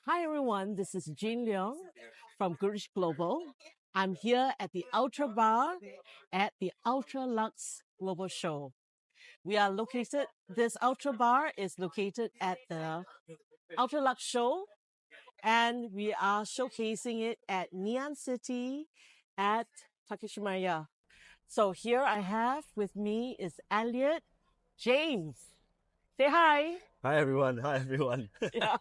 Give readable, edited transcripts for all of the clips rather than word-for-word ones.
Hi everyone, this is Jean Leong from Goodrich Global. I'm here at the Ultra Bar at the UltraLuxe Global Show. This Ultra Bar is located at the UltraLuxe Show, and we are showcasing it at Neon City at Takashimaya. So here I have with me is Elliot James. Say hi. Hi everyone. Hi everyone. Yeah.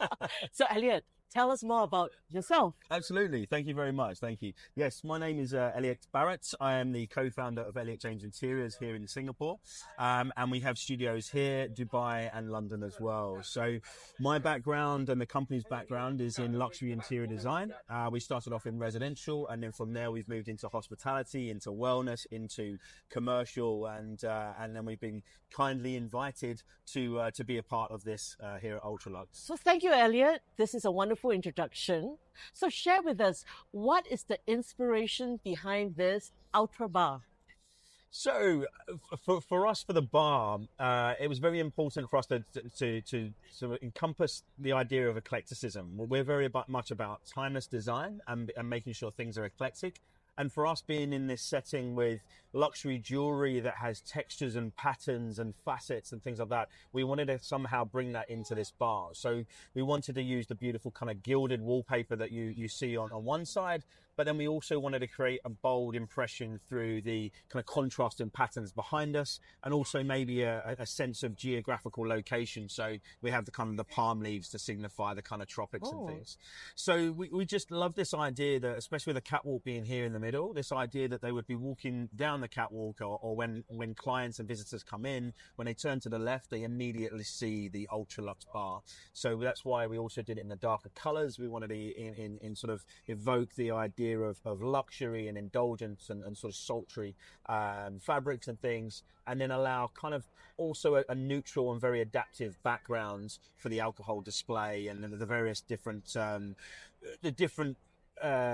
So Elliot, tell us more about yourself. Absolutely. Thank you very much. Thank you. Yes, my name is Elliot Barrett. I am the co-founder of Elliot James Interiors here in Singapore. And we have studios here, Dubai and London as well. So my background and the company's background is in luxury interior design. We started off in residential, and then from there we've moved into hospitality, into wellness, into commercial, and then we've been kindly invited to be a part of this here at UltraLuxe. So thank you, Elliot. This is a wonderful introduction. So share with us, what is the inspiration behind this Ultra Bar? So, for us, for the bar, it was very important for us to sort of encompass the idea of eclecticism. We're very much about timeless design and making sure things are eclectic. And for us being in this setting with luxury jewelry that has textures and patterns and facets and things like that, we wanted to somehow bring that into this bar. So we wanted to use the beautiful kind of gilded wallpaper that you see on one side, but then we also wanted to create a bold impression through the kind of contrast and patterns behind us, and also maybe a sense of geographical location. So we have the kind of the palm leaves to signify the kind of tropics and things. So we just love this idea that, especially with the catwalk being here in the middle, this idea that they would be walking down the catwalk, or when clients and visitors come in, when they turn to the left, they immediately see the UltraLuxe bar. So that's why we also did it in the darker colors. We wanted to in sort of evoke the idea of luxury and indulgence and sort of sultry fabrics and things, and then allow kind of also a neutral and very adaptive background for the alcohol display and the various different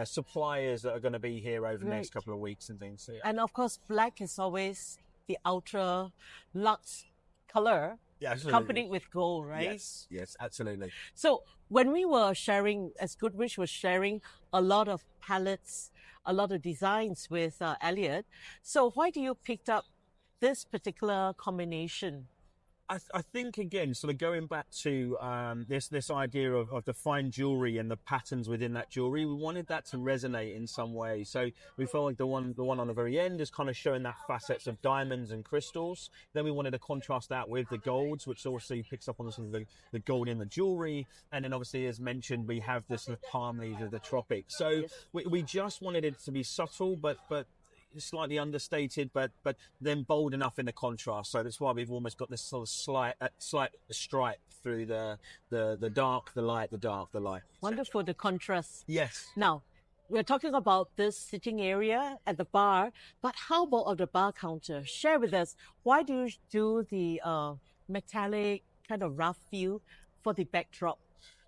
suppliers that are going to be here over the next couple of weeks and things. So, yeah. And of course, black is always the Ultra Luxe color, Yeah, accompanied with gold, right? Yes, absolutely. So when we were sharing, as Goodrich was sharing a lot of palettes, a lot of designs with Elliot, so why do you picked up this particular combination? I think, again, sort of going back to this idea of the fine jewelry and the patterns within that jewelry, we wanted that to resonate in some way. So we felt like the one on the very end is kind of showing that facets of diamonds and crystals. Then we wanted to contrast that with the golds, which also picks up on the, sort of the gold in the jewelry. And then obviously, as mentioned, we have this sort of palm leaves of the tropics. So we just wanted it to be subtle, but slightly understated, but then bold enough in the contrast. So that's why we've almost got this sort of slight stripe through the dark, the light, the dark, the light. Wonderful, the contrast. Yes. Now, we're talking about this sitting area at the bar, but how about on the bar counter? Share with us, why do you do the metallic kind of rough feel for the backdrop?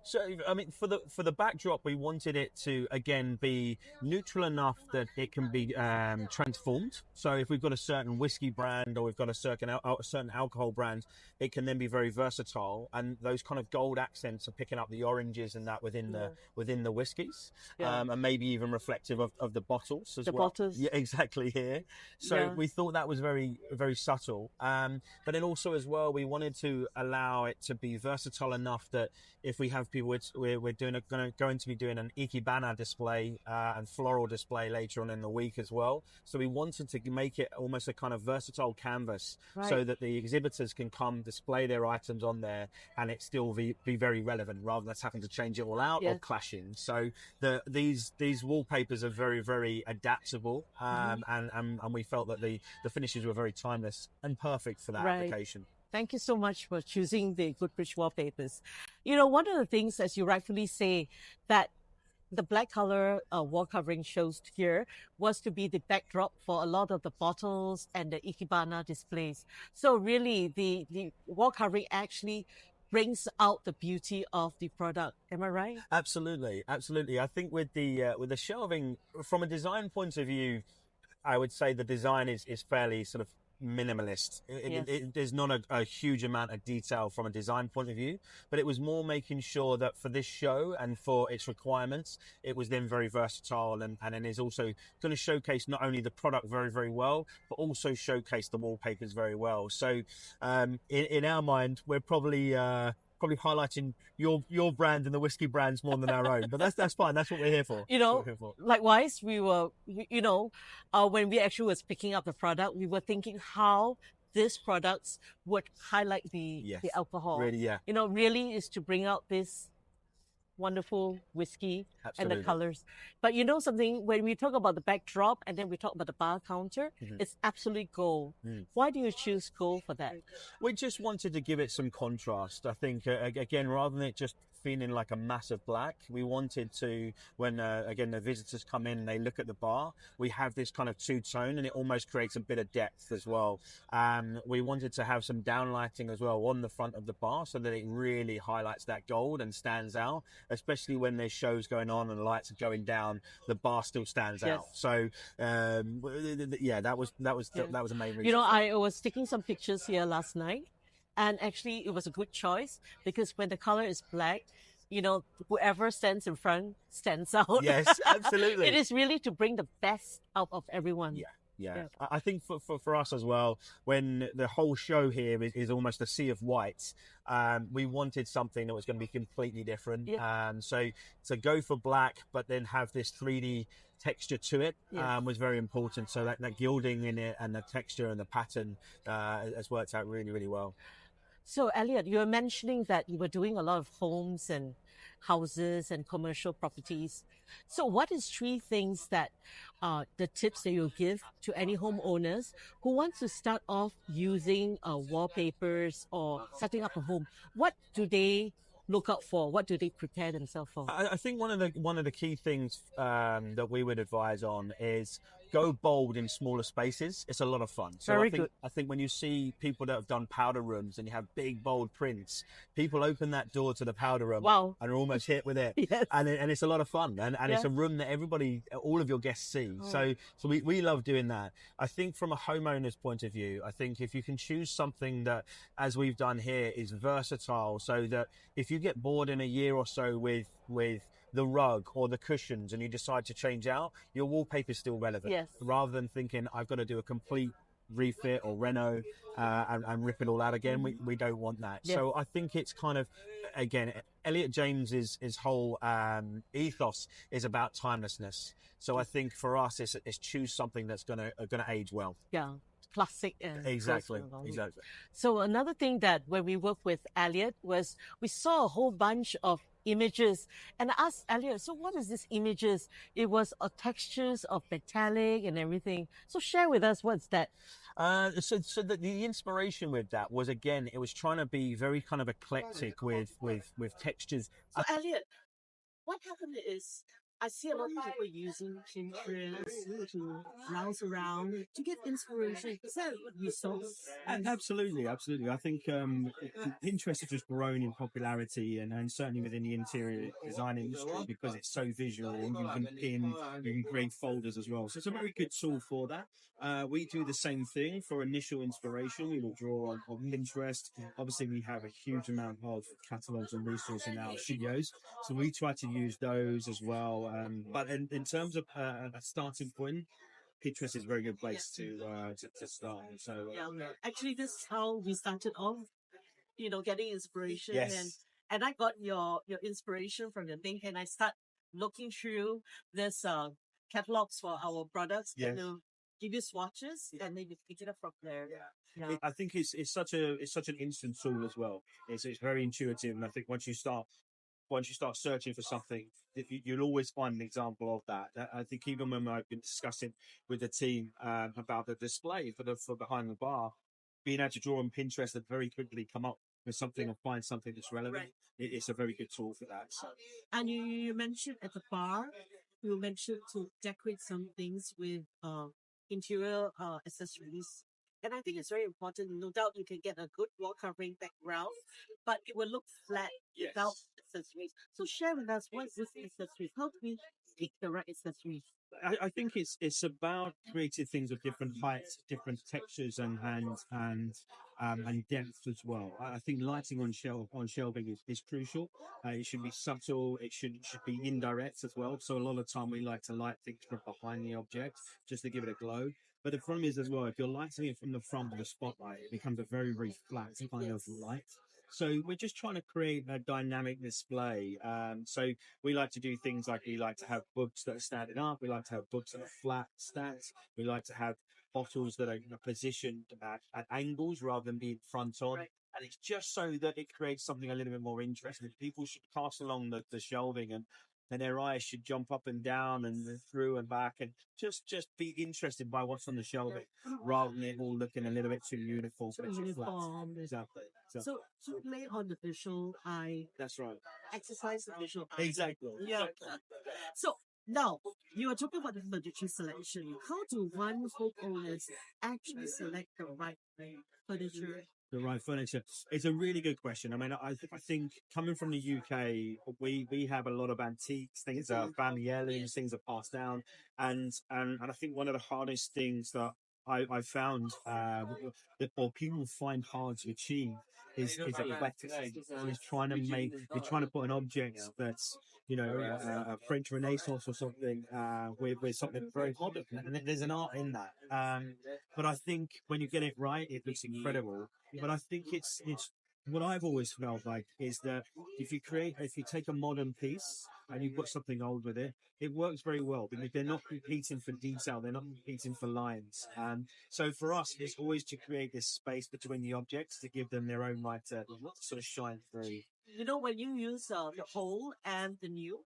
So, I mean, for the backdrop, we wanted it to, again, be neutral enough that it can be transformed. So if we've got a certain whiskey brand, or we've got a certain alcohol brand, it can then be very versatile. And those kind of gold accents are picking up the oranges and that within the whiskies, and maybe even reflective of the bottles as well. The bottles. Yeah, exactly here. So we thought that was very, very subtle. But then also as well, we wanted to allow it to be versatile enough that if we have people, we're going to be doing an ikebana display and floral display later on in the week as well. So we wanted to make it almost a kind of versatile canvas, so that the exhibitors can come display their items on there and it still be very relevant, rather than us having to change it all out or clashing. So these wallpapers are very, very adaptable, and we felt that the finishes were very timeless and perfect for that application. Thank you so much for choosing the Goodrich wallpapers. You know, one of the things, as you rightfully say, that the black color wall covering shows here was to be the backdrop for a lot of the bottles and the ikebana displays. So really, the wall covering actually brings out the beauty of the product. Am I right? Absolutely, absolutely. I think with the shelving, from a design point of view, I would say the design is fairly sort of minimalist. Yes. There's not a huge amount of detail from a design point of view, but it was more making sure that for this show and for its requirements, it was then very versatile and then is also going to showcase not only the product very, very well, but also showcase the wallpapers very well. So in our mind, we're probably highlighting your brand and the whiskey brands more than our own, but that's fine. That's what we're here for. You know, likewise, when we actually was picking up the product, we were thinking how these products would highlight the alcohol. Really, yeah. You know, really is to bring out this wonderful whiskey and the colors. But you know something, when we talk about the backdrop and then we talk about the bar counter, it's absolutely gold. Why do you choose gold for that? We just wanted to give it some contrast. I think, again, rather than it just feeling like a massive black, we wanted to, when again the visitors come in and they look at the bar, we have this kind of two-tone and it almost creates a bit of depth as well. We wanted to have some downlighting as well on the front of the bar so that it really highlights that gold and stands out, especially when there's shows going on and the lights are going down, the bar still stands out. So yeah, that was the main reason. You know, I was taking some pictures here last night, and actually it was a good choice because when the color is black, you know, whoever stands in front stands out. Yes, absolutely. It is really to bring the best out of everyone. Yeah. I think for us as well, when the whole show here is almost a sea of white, we wanted something that was going to be completely different. So to go for black, but then have this 3D texture to it was very important. So that gilding in it and the texture and the pattern has worked out really, really well. So Elliot, you were mentioning that you were doing a lot of homes and houses and commercial properties. So what is 3 things that the tips that you'll give to any homeowners who want to start off using wallpapers or setting up a home? What do they look out for? What do they prepare themselves for? I think one of the key things that we would advise on is go bold in smaller spaces. It's a lot of fun. So I think when you see people that have done powder rooms and you have big bold prints, people open that door to the powder room and are almost hit with it. And it's a lot of fun. And it's a room that all of your guests see. So we love doing that. I think from a homeowner's point of view, I think if you can choose something that, as we've done here, is versatile, so that if you get bored in a year or so with the rug or the cushions and you decide to change out, your wallpaper is still relevant. Rather than thinking I've got to do a complete refit or reno and rip it all out again, we don't want that. So I think it's kind of, again, Elliot James's whole ethos is about timelessness. So I think for us, it's choose something that's gonna age well. Classic and exactly. So another thing that when we worked with Elliot was we saw a whole bunch of images, and I asked Elliot, so what is this images? It was textures of metallic and everything. So share with us, what's that? So the inspiration with that was, again, it was trying to be very kind of eclectic with textures. So Elliot, what happened is I see a lot of people using Pinterest to browse around to get inspiration. Is that a resource? Absolutely. I think Pinterest has just grown in popularity and certainly within the interior design industry because it's so visual and you can pin, you can create folders as well. So it's a very good tool for that. We do the same thing for initial inspiration. We will draw on Pinterest. Obviously, we have a huge amount of catalogs and resources in our studios, so we try to use those as well. But in terms of a starting point, Pinterest is a very good place to start. So actually, this is how we started off. You know, getting inspiration, and I got your inspiration from your link, and I start looking through this catalogs for our products, and they'll give you swatches, and then you pick it up from there. I think it's such an instant tool as well. It's very intuitive, and I think once you start searching for something, you'll always find an example of that. I think even when I've been discussing with the team about the display for behind the bar, being able to draw on Pinterest and very quickly come up with something or find something that's relevant, it's a very good tool for that. So. And you mentioned at the bar, you mentioned to decorate some things with interior accessories. And I think it's very important. No doubt you can get a good wall covering background, but it will look flat without accessories. So share with us, what is this accessories? How do we pick the right accessories? I think it's about creative things of different heights, different textures, and depth as well. I think lighting on shelving is crucial. It should be subtle. It should be indirect as well. So a lot of time we like to light things from behind the object just to give it a glow. But the problem is as well, if you're lighting it from the front with a spotlight, it becomes a very, very flat kind of light. So we're just trying to create a dynamic display. So we like to do things like we like to have books that are standing up. We like to have books that are flat stacks. We like to have bottles that are positioned at angles rather than being front on. And it's just so that it creates something a little bit more interesting. People should pass along the shelving and their eyes should jump up and down and through and back and just be interested by what's on the shelving rather than it all looking a little bit too uniform. So uniform. Exactly. So to play on the visual eye, That's right. exercise the visual eye. Exactly. Yeah. So now you are talking about the furniture selection. How do one homeowners actually select the right furniture? The right furniture. It's a really good question. I mean, I think coming from the UK, we have a lot of antiques, things are family heirlooms, things are passed down, and I think one of the hardest things that I found that or people find hard to achieve is eclecticism. Is trying to make you're trying to put an object that's a French Renaissance or something with something very modern, and there's an art in that. But I think when you get it right, it looks incredible. But I think it's what I've always felt like is that if you take a modern piece and you put something old with it, it works very well because they're not competing for detail, they're not competing for lines. So for us, it's always to create this space between the objects to give them their own right to sort of shine through. You know, when you use the old and the new,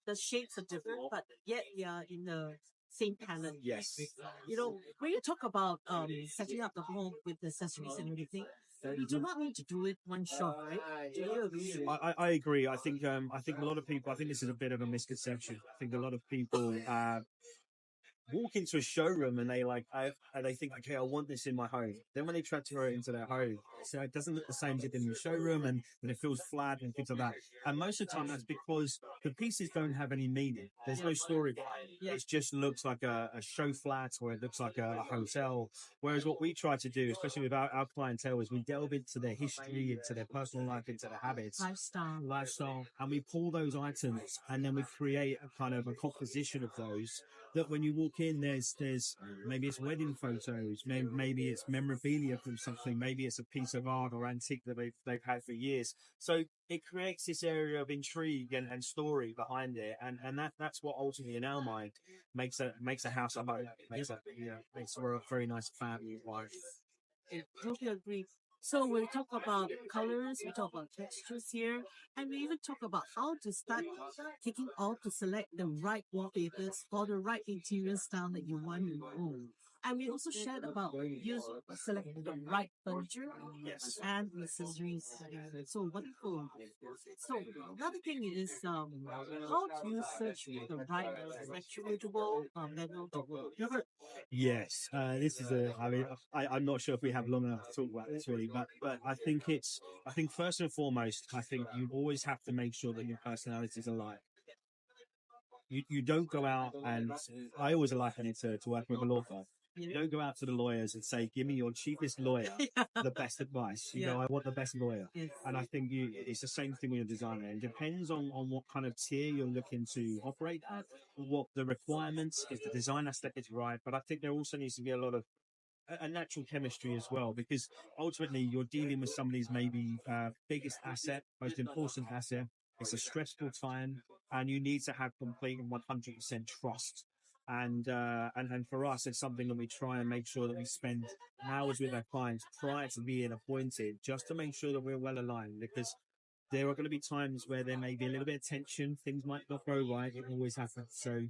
the shades are different, but yet they are in the same pattern. Yes. You know, when you talk about setting up the home with the accessories and everything, you do not need to do it one shot, right? Do you agree? I agree. I think a lot of people. I think this is a bit of a misconception. I think a lot of people walk into a showroom and they think, okay, I want this in my home. Then when they transfer it into their home, so it doesn't look the same as it did in the showroom, and it feels flat and things like that. And most of the time, that's because the pieces don't have any meaning. There's no story behind it. It just looks like a show flat, or it looks like a hotel. Whereas what we try to do, especially with our clientele, is we delve into their history, into their personal life, into their habits, lifestyle, and we pull those items, and then we create a kind of a composition of those. That when you walk in, there's maybe it's wedding photos, maybe it's memorabilia from something, maybe it's a piece of art or antique that they've had for years. So it creates this area of intrigue and story behind it, and that's what ultimately in our mind makes a house a home. Makes for a very nice family life. I totally agree. So we talk about colors, we talk about textures here, and we even talk about how to start taking off to select the right wallpapers or the right interior style that you want in your home. And we also shared about selecting the right furniture and accessories. So wonderful. So another thing is how do you search for the right reputable manual to work? Yes, this is I mean, I'm not sure if we have long enough to talk about this really, but I think first and foremost, I think you always have to make sure that your personalities align. You don't go out and I always liken it to working with a law firm. You don't go out to the lawyers and say, give me your cheapest lawyer, the best advice. You go, I want the best lawyer. Yes. And I think it's the same thing with your designer. It depends on what kind of tier you're looking to operate at, what the requirements, if the design aesthetic is right. But I think there also needs to be a lot of a natural chemistry as well, because ultimately you're dealing with somebody's maybe biggest asset, most important asset. It's a stressful time, and you need to have complete and 100% trust. And for us, it's something that we try and make sure that we spend hours with our clients prior to being appointed, just to make sure that we're well aligned, because there are going to be times where there may be a little bit of tension. Things might not go right. It always happens. So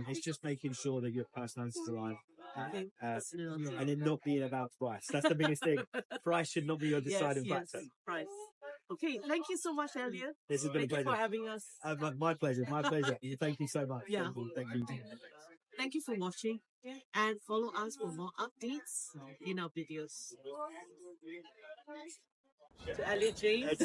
it's just making sure that your personality is aligned. And it not being about price. That's the biggest thing. Price should not be your deciding factor. Price. Okay, thank you so much, Elliot. This has been a pleasure. Thank you for having us. My pleasure. My pleasure. Thank you so much. Yeah. Thank you. Thank you for watching, and follow us for more updates in our videos. To Elliot James.